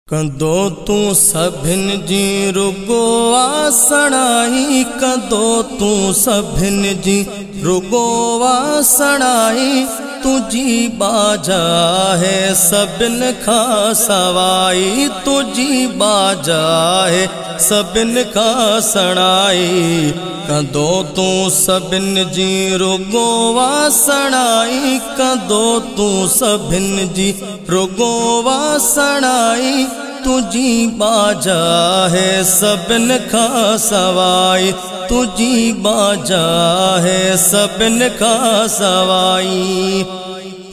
कंदो तू सभिन जी रुगो आसणाई, कंदो तू सभिन जी रुगो आसणाई। तुझी बाजा है सभिन खा सवाई, तुझी बाजा है सभिन खा सणाई। कंदो तू सभिन जी रुगो आसणाई, कंदो तू सभिन जी रुगो आसणाई। तुझी बाजा है सभिन खा सवाई, तुझी बाजा है सभिन खा सवाई।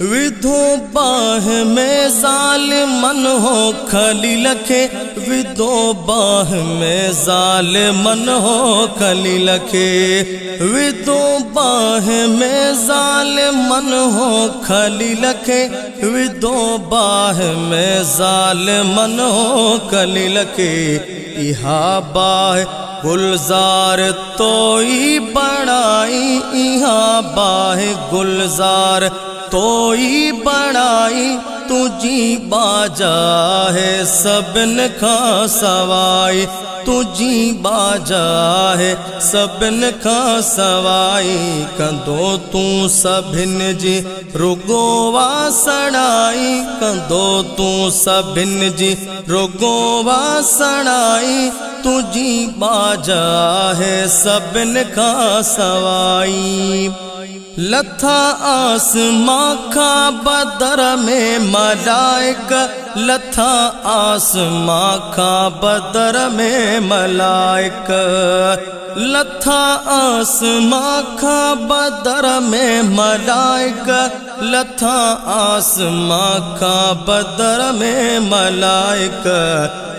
विधो बाह में ज़ालिमन हो खलील खे, विधो बाह में ज़ालिमन हो खलील खे। विधो बाह में ज़ालिमन हो खलील खे, विधो बाह में ज़ालिमन हो खलील खे। इहा बाह गुलजार तोई बनाई, इहा बाह गुलजार तोई बनाई। तुझी बाजा है सभिन खा सवाई, तुझी बाजा है सभिन खा सवाई। कंदो तू सभिन जी रुगो आसणाई, कंदो तू सभिन जी रुगो आसणाई। तुझी बाजा है सभिन खा सवाई। लथा आसमां खा बदर में मलाइक, लथा आसमां खा बदर में मलाइक। लथा आसमां खा बदर में मलाइक, लथा आसमां खा बदर में मलाइक।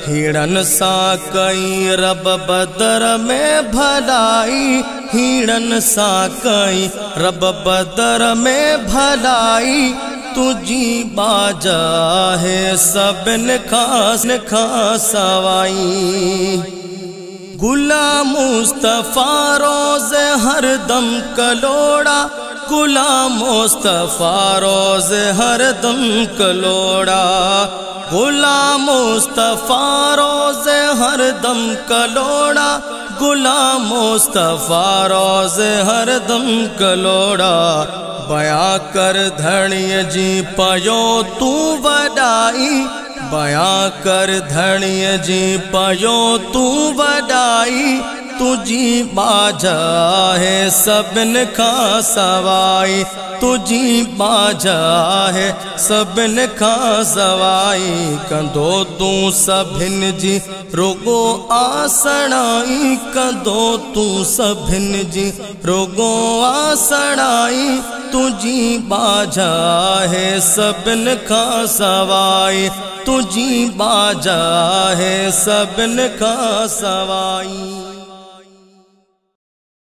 हिरन सा कई रब बदर में भलाई, हिरन सा कई रब बदर में भलाई। तुझी बाजा है सभिन खा सवाई। गुलाम मुस्तफा रोज़ हरदम कलोड़ा, गुलाम मुस्तफा रोज़ हरदम कलोड़ा। गुलाम मुस्तफा रोज़ हरदम कलोड़ा, गुलाम मुस्तफा रोज़ हरदम कलोड़ा। बया कर धणिय जी पयो तू वडाई, बया कर धणिय जी पयो तू वडाई। तुझी बाजा है सभिन खा सवाई, तुझी बाजा है सभिन खा सवाई। कंदो तू सभिन जी रुगो आसणाई, कंदो तू सभिन जी रुगो आसणाई। तुझी बाजा है सभिन खा सवाई, तुझी बाजा है सभिन खा सवाई।